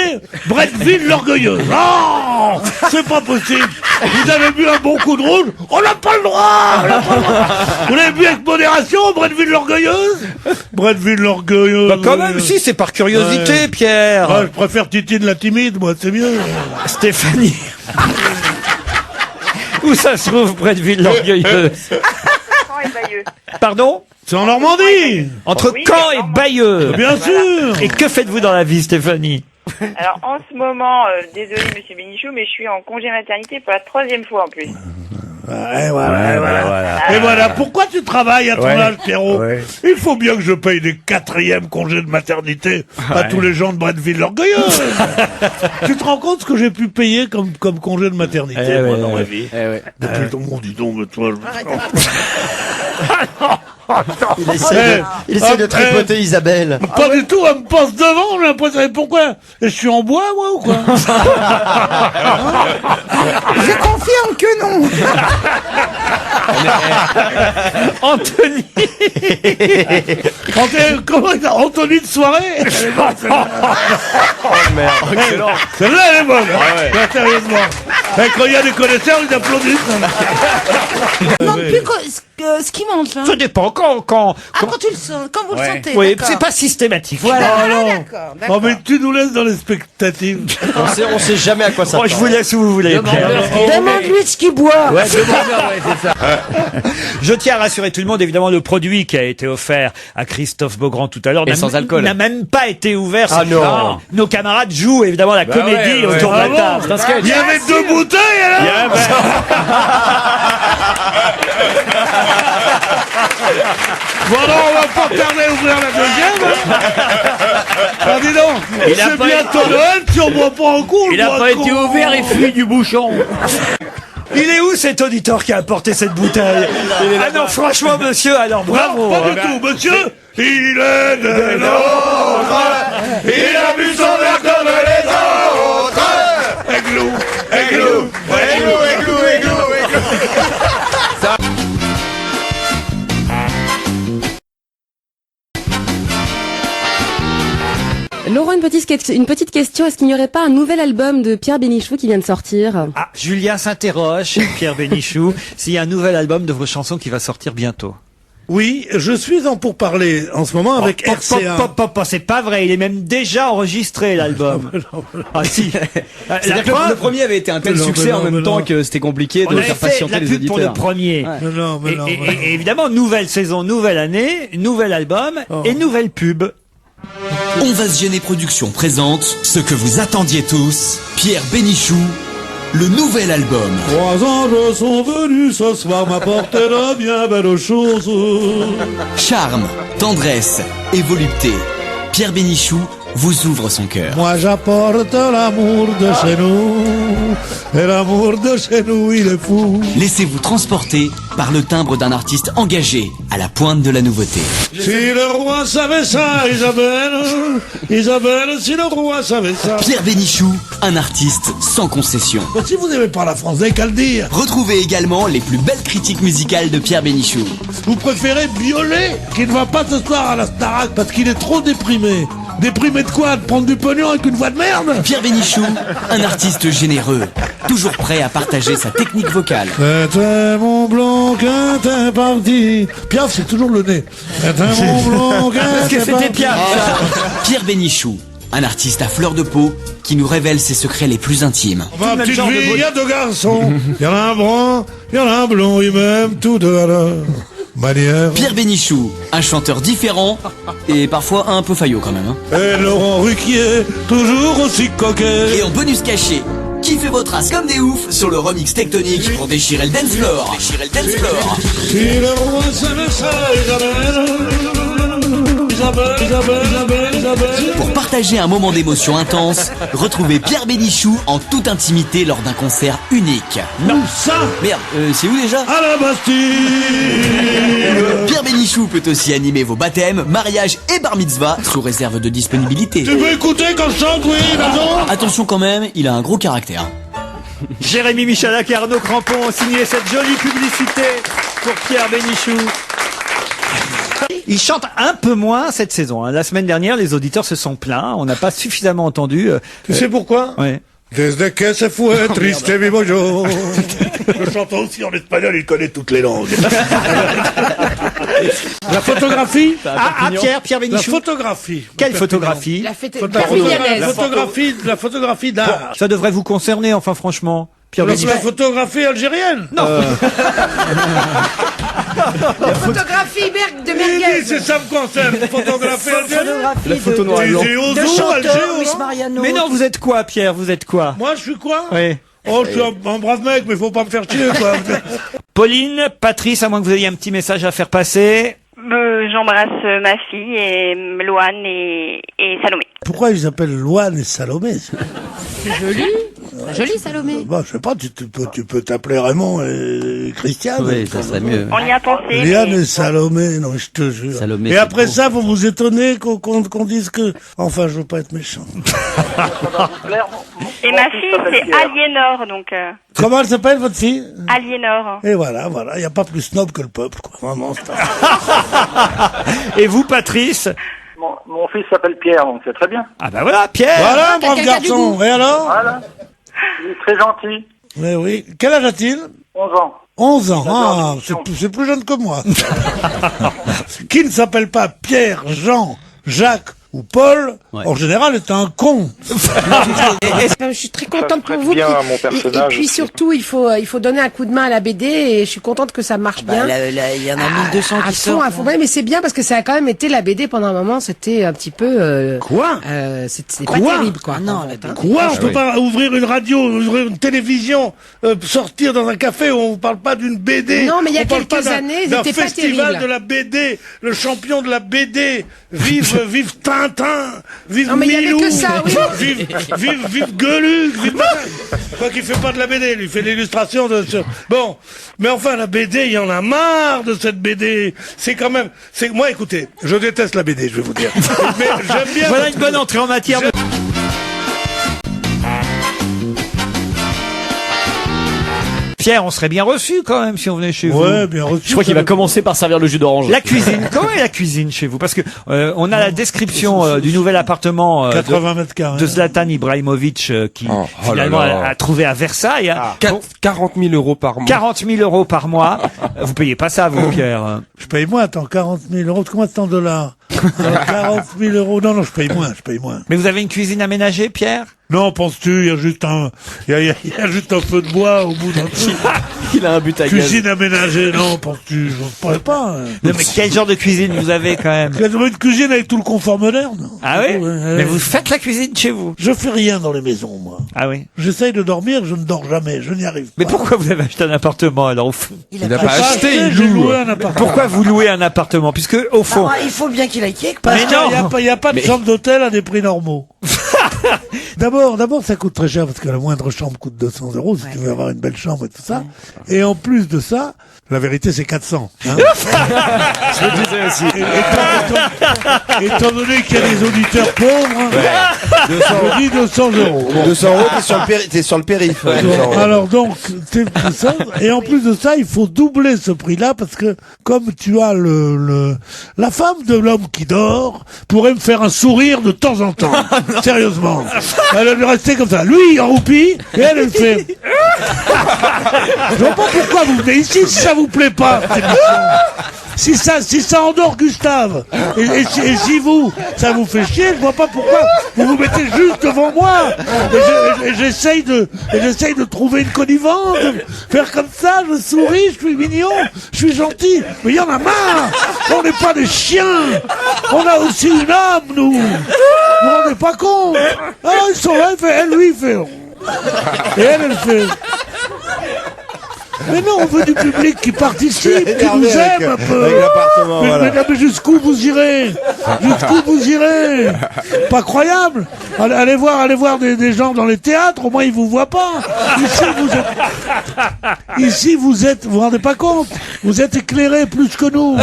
Bretteville-l'Orgueilleuse. Oh, c'est pas possible. Vous avez bu un bon coup de rouge? On n'a pas le droit. On n'a pas le droit. Vous l'avez bu avec modération, Bretteville-l'Orgueilleuse? Bretteville-l'Orgueilleuse. Bah quand même, si, c'est par curiosité, Pierre. Ouais, je préfère Titine la timide, moi, c'est mieux. Stéphanie. Où ça se trouve, Bretteville-l'Orgueilleuse? Caen et Bayeux. Pardon? C'est en Normandie. Entre Oui, Caen et Bayeux. Bien sûr. Et que faites-vous dans la vie, Stéphanie? Alors en ce moment, désolé Monsieur Bénichou, mais je suis en congé maternité pour la 3e fois en plus. Voilà. Et voilà, pourquoi tu travailles à ton âge, Pierrot? Il faut bien que je paye des 4e congés de maternité à tous les gens de Bretteville-l'Orgueilleuse. Tu te rends compte ce que j'ai pu payer comme congé de maternité, moi, dans ma vie? Depuis ton monde, dis donc, toi... Il essaie de tripoter Isabelle. Pas du tout, elle me passe devant, j'ai l'impression, mais pourquoi? Et je suis en bois, moi, ou quoi? Je confirme que non. Anthony. Anthony de soirée. Oh merde. Excellent. Celle-là, elle est bonne. Ouais, sérieusement. Quand il y a des connaisseurs, ils applaudissent. Non, plus ce qui mange. Hein. Ça dépend quand. Quand tu le sens, quand vous le sentez. Oui, d'accord. c'est pas systématique. Voilà. D'accord. Oh, mais tu nous laisses dans l'expectative. On sait jamais à quoi ça. Bon, je vous laisse où vous voulez. Demande-lui ce qu'il boit. Ouais, c'est ça. Je tiens à rassurer tout le monde, évidemment, le produit qui a été offert à Christophe Beaugrand tout à l'heure sans alcool. n'a même pas été ouvert. Ah non. Nos camarades jouent évidemment la comédie autour de la table. C'est un sketch. Il y avait 2 bouteilles, alors. Voilà, on va pas tarder à ouvrir la 2e. Ah, dis donc, c'est bientôt Noël, si on boit pas un coup, Il a pas été ouvert, il fuit du bouchon. Il est où cet auditeur qui a apporté cette bouteille? Ah non, franchement, monsieur, alors bravo. Pas du tout, monsieur. Il est de nôtres. Il a bu son verre comme les autres. Aiglou, aiglou, aiglou, aiglou, aiglou, aiglou. Laurent, une petite question. Est-ce qu'il n'y aurait pas un nouvel album de Pierre Bénichou qui vient de sortir? Ah, Julien s'interroge, Pierre Bénichou, s'il y a un nouvel album de vos chansons qui va sortir bientôt. Oui, je suis en pourparlers en ce moment avec RCA. C'est pas vrai, il est même déjà enregistré l'album. Ah si. C'est-à-dire que le premier avait été un tel succès en même temps que c'était compliqué de faire patienter les auditeurs. Pour le premier. Et évidemment, nouvelle saison, nouvelle année, nouvel album et nouvelle pub. On va se gêner production présente ce que vous attendiez tous, Pierre Bénichou, le nouvel album. 3 anges sont venus ce soir m'apporter de bien belles choses. Charme, tendresse et volupté. Pierre Bénichou vous ouvre son cœur. Moi j'apporte l'amour de chez nous, et l'amour de chez nous il est fou. Laissez-vous transporter par le timbre d'un artiste engagé à la pointe de la nouveauté. Si le roi savait ça, Isabelle, si le roi savait ça. Pierre Bénichou, un artiste sans concession. Si vous n'aimez pas la France, vous n'avez qu'à le dire. Retrouvez également les plus belles critiques musicales de Pierre Bénichou. Vous préférez Biolay, qui ne va pas ce soir à la Starac parce qu'il est trop déprimé. Déprimé de quoi? De prendre du pognon avec une voix de merde? Pierre Bénichou, un artiste généreux, toujours prêt à partager sa technique vocale. C'était mon blanc qui était parti. Piaf, c'est toujours le nez. C'était mon blanc qui Parce que était c'était parti. Pierre. Pierre Bénichou, un artiste à fleur de peau qui nous révèle ses secrets les plus intimes. Ma petite fille, il y a deux garçons. Il y en a un brun, il y en a un blond, ils m'aiment tous deux à leur manière. Pierre Bénichou, un chanteur différent et parfois un peu faillot quand même. Hein. Et Laurent Ruquier, toujours aussi coquet. Et en bonus caché, kiffez vos traces comme des oufs sur le remix tectonique pour déchirer le dance floor. Déchirer le dance floor. Si le roi c'est le Isabelle. Pour partager un moment d'émotion intense, retrouvez Pierre Bénichou en toute intimité lors d'un concert unique. Non, ça. Merde, c'est où déjà? À la Bastille. Pierre Bénichou peut aussi animer vos baptêmes, mariages et bar mitzvah sous réserve de disponibilité. Tu veux écouter quand je chante, oui, non? Attention quand même, il a un gros caractère. Jérémy Michalak et Arnaud Crampon ont signé cette jolie publicité pour Pierre Bénichou. Il chante un peu moins cette saison. La semaine dernière, les auditeurs se sont plaints. On n'a pas suffisamment entendu. Tu sais pourquoi? Oui. Desde que se fue triste vivo yo. Le chanteur aussi en espagnol, il connaît toutes les langues. La photographie? Pierre Bénichou. La photographie. Quelle photographie? La photographie. La photographie d'art. Ça devrait vous concerner, enfin franchement. Pierre La Bénichou. photographie algérienne? Non. La photographie de Oui, merguez. c'est ça me concerne. Photographie algérienne. La photo noir et blanc. De chanteur, Luis Mariano. Mais non, vous êtes quoi, Pierre? Vous êtes quoi? Moi, je suis quoi? Oui. Oh, je suis un brave mec, mais faut pas me faire chier, quoi. Pauline, Patrice, à moins que vous ayez un petit message à faire passer. J'embrasse ma fille et Loane et Salomé. Pourquoi ils s'appellent Loane et Salomé? C'est joli. Joli, Salomé. Bah, je sais pas, tu peux t'appeler Raymond et Christiane. Oui, ça serait mieux. On y a pensé. Liane mais- et Salomé, non, je te jure. Salomé, et c'est après beau. ça, vous vous étonnez qu'on dise que... Enfin, je veux pas être méchant. Et ma fille, c'est Aliénor, donc Comment elle s'appelle, votre fille? Aliénor. Et voilà, il n'y a pas plus snob que le peuple, quoi. Vraiment, c'est pas... Et vous, Patrice? Mon fils s'appelle Pierre, donc c'est très bien. Ah bah voilà, Pierre. Voilà, brave garçon. Et alors? Voilà. Il est très gentil. Mais oui. Quel âge a-t-il? 11 ans. 11 ans. Ah, c'est plus jeune que moi. Qui ne s'appelle pas Pierre, Jean, Jacques ou Paul, en général, est un con. Je suis très contente pour vous. bien Puis- mon personnage et puis aussi. surtout, il faut donner un coup de main à la BD et je suis contente que ça marche bien. Il y en a 1200 à qui fond, sortent. à fond. Ouais, mais c'est bien parce que ça a quand même été la BD pendant un moment. C'était un petit peu. Quoi? C'est pas Quoi? terrible, quoi. Non, en fait, hein. Quoi? On peut pas ouvrir une radio, ouvrir une télévision, sortir dans un café où on vous parle pas d'une BD. Non, mais il y a On parle pas quelques d'un- années, ils d'un étaient pas festival terribles. de la BD, le champion de la BD. Vive Tintin, vive Non, mais il y avait Milou, que ça, oui. vive Gueuluc, vive quoi qu'il fait pas de la BD, lui fait l'illustration de ce... Bon, mais enfin la BD, il y en a marre de cette BD. C'est quand même, moi écoutez, je déteste la BD, je vais vous dire. Mais j'aime bien. Voilà une bonne entrée en matière. Pierre, on serait bien reçu quand même si on venait chez vous. Ouais, bien reçu. Je crois qu'il va commencer par servir le jus d'orange. La cuisine, comment est la cuisine chez vous? Parce que on a la description du nouvel appartement 80 mètres carrés. de Zlatan Ibrahimovic qui finalement là là. a trouvé à Versailles. Hein. 40 000 euros par mois. 40 000 euros par mois. Vous payez pas ça, vous, Pierre? Je paye moins, attends, 40 000 euros. Combien de dollars? 40 000 euros. Non, je paye moins. Mais vous avez une cuisine aménagée, Pierre? Non, penses-tu, il y a juste un feu de bois au bout d'un truc. Il a un but à gaz. Cuisine aménagée, non, penses-tu, je ne pourrais pas. Non, mais quel genre de cuisine vous avez quand même? Une cuisine avec tout le confort moderne. Ah oui? Ouais. Mais vous faites la cuisine chez vous? Je fais rien dans les maisons, moi. Ah oui? J'essaye de dormir, je ne dors jamais, je n'y arrive pas. Mais pourquoi vous avez acheté un appartement alors au fond? Il a pas acheté, il j'ai loue. loué un appartement. Pourquoi vous louez un appartement? Puisque au fond, Ah, il faut bien qu'il aille quelque part. Parce qu'il n'y a pas de chambre d'hôtel à des prix normaux. D'abord, ça coûte très cher parce que la moindre chambre coûte 200 euros si tu veux avoir une belle chambre et tout ça. Et en plus de ça, la vérité c'est 400. Hein. Je le disais aussi. Étant donné qu'il y a des auditeurs pauvres, je dis 200 euros. Bon. 200 euros, t'es sur le périph'. Bon, 200 euros. alors donc, c'est ça. Et en plus de ça, il faut doubler ce prix-là parce que comme tu as la femme de l'homme qui dort pourrait me faire un sourire de temps en temps. Sérieusement. Elle est restée comme ça. Lui, il roupit et elle fait. Je vois pas pourquoi vous venez ici si ça vous plaît pas. Si ça endort Gustave, et si vous, ça vous fait chier, je vois pas pourquoi vous vous mettez juste devant moi. Et j'essaye de trouver une connivence, de faire comme ça, je souris, je suis mignon, je suis gentil. Mais il y en a marre. On n'est pas des chiens. On a aussi une âme, nous. Vous vous rendez pas compte? Alors ils sont là, lui il fait. Et elle fait. Mais non, on veut du public qui participe, qui nous aime un peu. Avec l'appartement, voilà. Mais jusqu'où vous irez? Jusqu'où vous irez? Pas croyable. Allez voir des gens dans les théâtres, au moins ils vous voient pas. Ici vous êtes, vous vous rendez pas compte? Vous êtes éclairés plus que nous.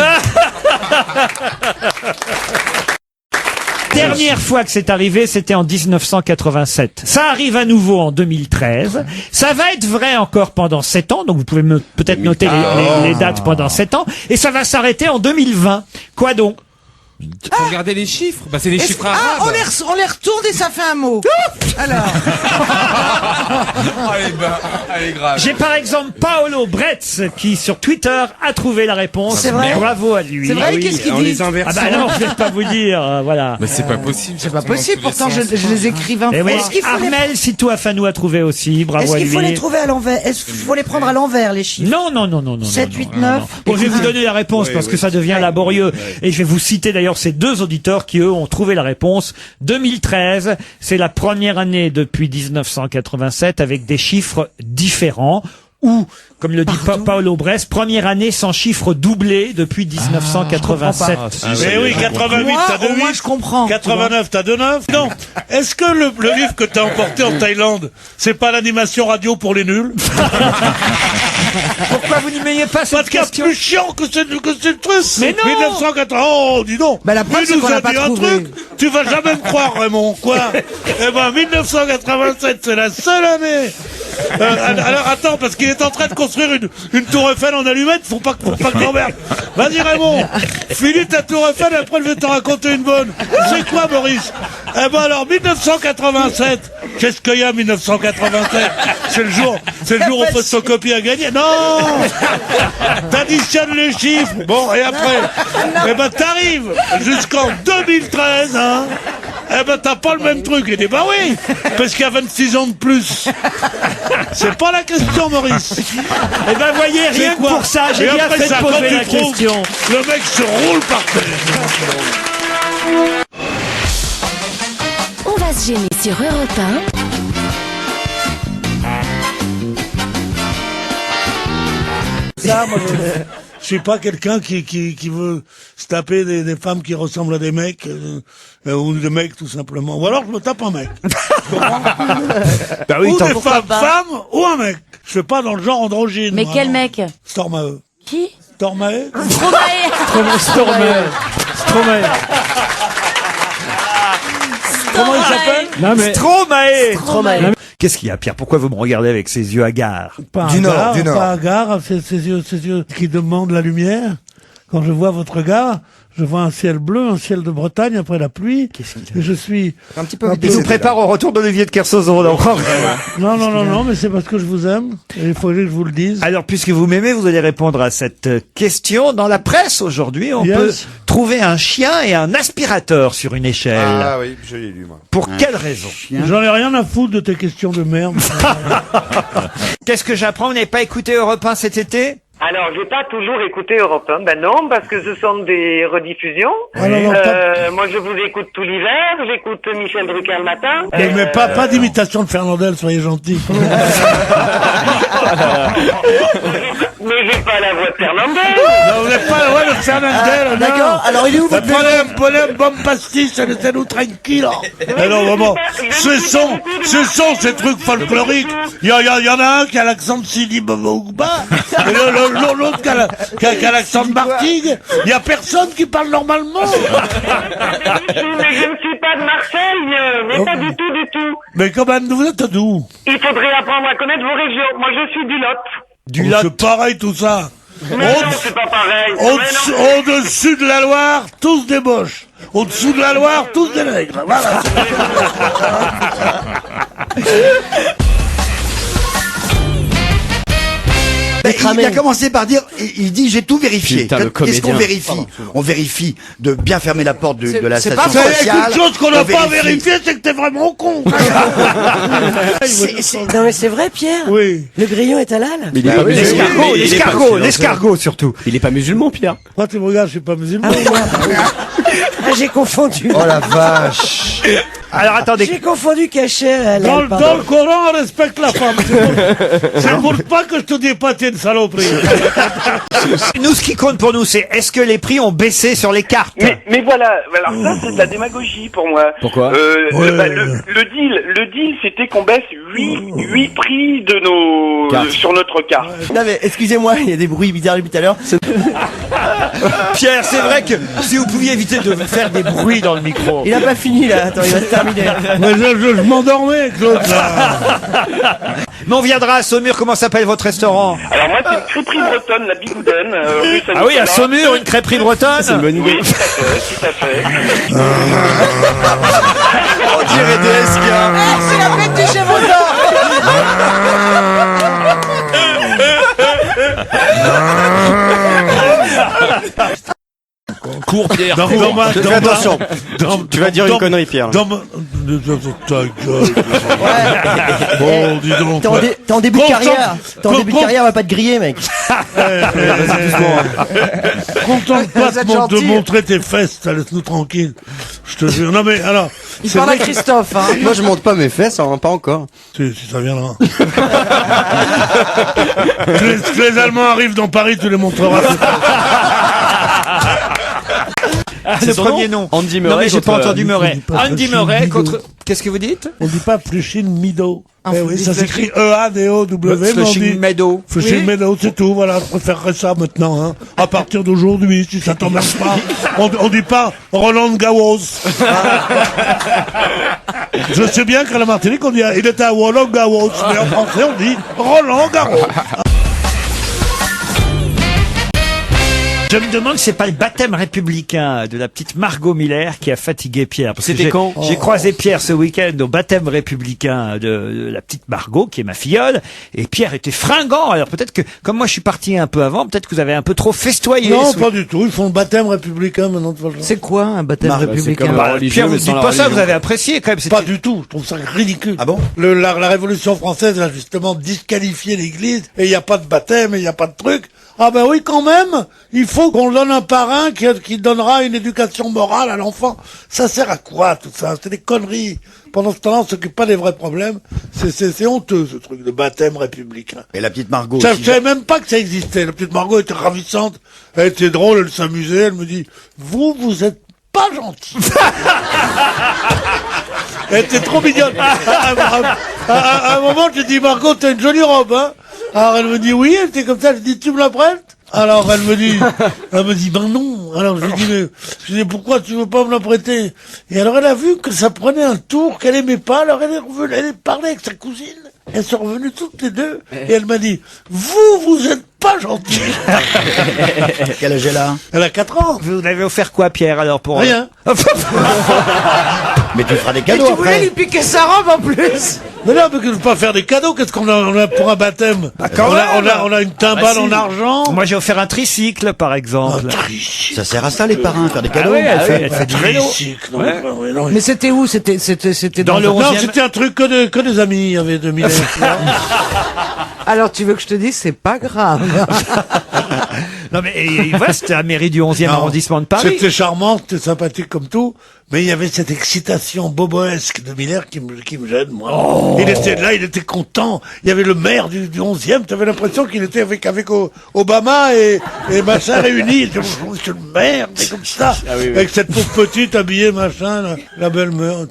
Dernière fois que c'est arrivé, c'était en 1987. Ça arrive à nouveau en 2013. Ça va être vrai encore pendant 7 ans, donc vous pouvez peut-être noter les dates pendant 7 ans. Et ça va s'arrêter en 2020. Quoi donc? Faut regarder les chiffres. Bah, c'est les chiffres arabes. on les retourne et ça fait un mot. Alors. Elle est grave. J'ai par exemple Paolo Bretz qui sur Twitter a trouvé la réponse. C'est vrai. Bravo à lui. C'est vrai, qu'est-ce qu'il dit? les inverse. Ah bah non, je vais pas vous dire, voilà. Mais c'est pas possible. C'est pas possible, pourtant je les écris 20 Eh fois. oui, Est-ce qu'il faut Armel Sito Afanou a trouvé aussi, bravo à lui. Est-ce qu'il faut les trouver à l'envers? Est-ce qu'il faut les prendre à l'envers, les chiffres? Non. 7, 8, 9. Bon, je vais vous donner la réponse parce que ça devient laborieux. Et je vais vous citer d'ailleurs ces deux auditeurs qui, eux, ont trouvé la réponse. 2013, c'est la première année depuis 1987 avec des chiffres différents. Ou, comme le dit Paolo Bress, première année sans chiffre doublé depuis 1987. Mais oui, 88, t'as 2 moi, je comprends. 89, t'as 2 9. Non. Est-ce que le livre que t'as emporté en Thaïlande, c'est pas l'animation radio pour les nuls? Pourquoi vous n'y mettez pas cette question? Plus chiant que ce truc. Mais non. 1980, oh, dis donc. Bah, la preuve, c'est il nous qu'on a l'a pas dit un trouvé. truc, tu vas jamais me croire, Raymond, quoi. Eh ben, 1987, c'est la seule année. Alors, attends, parce qu'il est en train de construire une tour Eiffel en allumettes, faut pas que t'emmerdes. Vas-y, Raymond. Finis ta tour Eiffel et après, je vais te raconter une bonne. C'est quoi, Maurice? Eh ben, alors, 1987. Qu'est-ce qu'il y a, 1987? C'est le jour où photocopie a gagné. Non! T'additionnes les chiffres. Bon, et après? Eh ben, t'arrives jusqu'en 2013, hein? Eh ben, t'as pas le même truc. Il dit, bah oui, parce qu'il y a 26 ans de plus. C'est pas la question, Maurice. Eh ben, voyez, rien que pour ça, j'ai bien fait de poser la question. Le mec se roule par terre. On va se gêner sur Europe 1. Ça, moi, je suis pas quelqu'un qui veut se taper des femmes qui ressemblent à des mecs, ou des mecs tout simplement. Ou alors je me tape un mec. Bah oui, ou des femmes, ou un mec. Je fais pas dans le genre androgyne. Mais moi, quel non. mec? Stormae. Qui? Stormae. Stromae. Comment il s'appelle? Non, mais... Stromae. Qu'est-ce qu'il y a, Pierre? Pourquoi vous me regardez avec ces yeux hagards? Pas Du Nord. Pas hagard, ces yeux qui demandent la lumière. Quand je vois votre regard, je vois un ciel bleu, un ciel de Bretagne après la pluie. Et je suis Un petit peu. Il nous prépare au retour d'Olivier de Kersauzon, là, encore. Non, mais c'est parce que je vous aime. Et il faut que je vous le dise. Alors, puisque vous m'aimez, vous allez répondre à cette question. Dans la presse, aujourd'hui, on peut trouver un chien et un aspirateur sur une échelle. Ah oui, je l'ai lu, moi. Pour quelle raison? J'en ai rien à foutre de tes questions de merde. Qu'est-ce que j'apprends? Vous n'avez pas écouté Europe 1 cet été? Alors, j'ai pas toujours écouté Europe 1. Ben non, parce que ce sont des rediffusions. Moi, je vous écoute tout l'hiver. J'écoute Michel Drucker le matin. Mais pas d'imitation de Fernandel, soyez gentil. Mais j'ai pas la voix de Fernandel. Non, vous n'avez pas la voix de Fernandel, non. D'accord, alors il est où votre Prenez un bonne pastis, laissez-nous tranquille. Alors vraiment, ce sont ces trucs folkloriques. Il y en a un qui a l'accent de Sidi Bobougba, et l'autre qui a l'accent de Martigues. Il y a personne qui parle normalement. Mais je ne suis pas de Marseille, mais pas du tout. Mais comment vous êtes d'où? Il faudrait apprendre à connaître vos régions. Moi, je suis du Lot. C'est pareil tout ça. Mais non, c'est pas pareil. Au-dessus de la Loire, tous des boches. Au-dessous de la Loire, tous des nègres. Voilà. Il a commencé par dire, il dit j'ai tout vérifié. Putain, le Qu'est-ce qu'on comédien. vérifie? On vérifie de bien fermer la porte de la C'est station pas vrai. spatiale. Une chose qu'on n'a On pas vérifie- vérifié, c'est que t'es vraiment con. Non mais c'est vrai, Pierre. Oui. Le grillon est halal. Mais il est pas L'escargot, l'escargot surtout. Il est pas musulman, Pierre. Moi, tu me regardes, je suis pas musulman. Ah, j'ai confondu. Oh la vache. Alors attendez. J'ai confondu cachet halal. Dans pardon. le Coran, on respecte la femme. C'est pour pas que je te dis pas, t'es une saloperie. Nous, ce qui compte pour nous, c'est est-ce que les prix ont baissé sur les cartes? Mais voilà, alors ça c'est de la démagogie pour moi. Pourquoi Le deal c'était qu'on baisse 8 prix de nos sur notre carte. Non mais excusez-moi, il y a des bruits bizarres depuis tout à l'heure. Pierre, c'est vrai que si vous pouviez éviter de faire des bruits dans le micro. Il a pas fini là, attends, il va se terminer. Mais je m'endormais avec l'autre là. Mais on viendra à Saumur, comment s'appelle votre restaurant? Alors moi c'est une crêperie bretonne, la Bigoudaine, rue Saint-Nicolas. Ah oui, à Saumur, une crêperie bretonne. C'est une bonne idée. Oui, tout à fait. On dirait DSK. C'est la fête du Cours, Pierre. Fais attention. Tu vas dire une connerie, Pierre. Ta gueule. Bon, dis donc. T'es en début de carrière. On va pas te griller, mec. Content de montrer tes fesses, ça laisse-nous tranquille. Je te jure. Non mais alors. Il parle à Christophe, hein. Moi, je monte pas mes fesses, pas encore. Si ça viendra. Si les Allemands arrivent dans Paris, tu les montreras. Le premier nom. Andy Non Murray. mais j'ai pas entendu Murray. pas Andy Flushing Murray Meadow. contre. Qu'est-ce que vous dites? On dit pas Flushing Meadow. Ah, Eh oui, ça s'écrit E-A-D-O-W. mais on Flushing dit Meadow. Flushing Meadow, c'est tout. Voilà, je préférerais ça maintenant. Hein. À partir d'aujourd'hui, si ça t'emmerde pas. On dit pas Roland Garros. Je sais bien qu'à la Martinique, on dit il était à Roland Garros. Mais en français, on dit Roland Garros. Je me demande si c'est pas le baptême républicain de la petite Margot Miller qui a fatigué Pierre. Parce que C'était quand j'ai croisé Pierre ce week-end au baptême républicain de la petite Margot, qui est ma filleule, et Pierre était fringant. Alors peut-être que, comme moi je suis parti un peu avant, peut-être que vous avez un peu trop festoyé. Non, pas du tout. Ils font le baptême républicain maintenant. C'est quoi un baptême républicain? comme Bah, religieux, Pierre, vous mais ne sans dites la pas ça, religion. vous avez apprécié quand même. Pas du tout, je trouve ça ridicule. Ah bon? La Révolution française a justement disqualifié l'Église, et il n'y a pas de baptême, et il n'y a pas de truc. Ah ben oui, quand même, il faut qu'on donne un parrain qui donnera une éducation morale à l'enfant. Ça sert à quoi tout ça? C'est des conneries. Pendant ce temps-là, on s'occupe pas des vrais problèmes. C'est honteux ce truc de baptême républicain. Et la petite Margot. Je aussi. savais même pas que ça existait. La petite Margot était ravissante, elle était drôle, elle s'amusait, elle me dit « Vous êtes pas gentil !» Elle était trop mignonne. À un moment, je dis « Margot, t'as une jolie robe, hein ?» Alors elle me dit « Oui », elle était comme ça, je dis « Tu me la prêtes ?» Alors elle me dit ben non. Alors je lui dis pourquoi tu veux pas me la prêter? Et alors elle a vu que ça prenait un tour qu'elle aimait pas, alors elle est revenue, elle est parlé avec sa cousine. Elles sont revenues toutes les deux, et elle m'a dit vous êtes pas gentil. Quel âge elle a? Elle a 4 ans. Vous avez offert quoi, Pierre, alors pour Rien. Mais tu feras des Et cadeaux tu voulais après. lui piquer sa robe en plus. Mais non, mais que je peux pas faire des cadeaux. Qu'est-ce qu'on a pour un baptême? On a une timbale en argent. Moi j'ai offert un tricycle, par exemple. Ça sert à ça les parrains, faire des Ah cadeaux. oui, elle fait du vélo. Tricycle, non, Ouais. non, Mais c'était où? C'était Dans le Non, 11e. c'était un truc que des amis. Il y avait 2000. Alors tu veux que je te dise, c'est pas grave. Non mais voilà, c'était la mairie du 11e arrondissement de Paris. C'était charmant, c'était sympathique comme tout, mais il y avait cette excitation boboesque de Miller qui me gêne, moi. Il était là, il était content. Il y avait le maire du 11e, tu avais l'impression qu'il était avec Obama et machin réunis. Il était monsieur le maire, mais comme ça, avec cette pauvre petite habillée, machin, la belle-mère.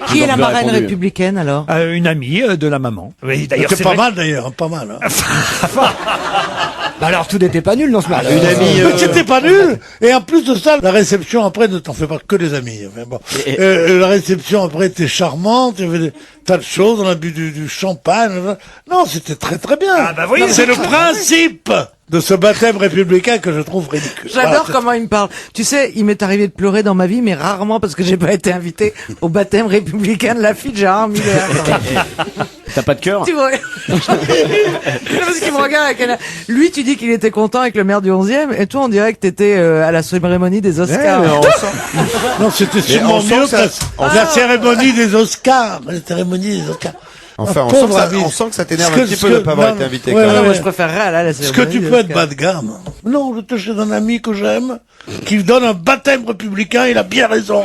Qui est la marraine républicaine alors? Une amie de la maman. Oui, d'ailleurs, C'était pas mal d'ailleurs, pas mal. Hein. Bah alors tout n'était pas nul dans ce match. Une amie. Mais c'était pas nul. Et en plus de ça, la réception après, ne t'en fais pas que des amis. Enfin, bon. La réception après était charmante. Il y avait des tas de choses. On a bu du champagne. Non, c'était très très bien. Ah, bah oui, c'est le principe de ce baptême républicain que je trouve ridicule. J'adore Voilà, comment il me parle. Tu sais, il m'est arrivé de pleurer dans ma vie, mais rarement parce que j'ai pas été invité au baptême républicain de la fille de Gérard Miller. T'as pas de cœur? Tu me regardes. Parce qu'il me regarde avec lui, tu dis qu'il était content avec le maire du 11e, et toi, on dirait que t'étais à la cérémonie des Oscars. Non, c'était sûrement mieux que la cérémonie des Oscars. La cérémonie des Oscars. Enfin, on sent que ça t'énerve un petit peu de ne pas avoir été invité. Ouais, moi, je préférerais aller à la cérémonie. Est-ce que tu peux être bas de gamme? Non, j'étais chez un ami que j'aime, qui me donne un baptême républicain, il a bien raison.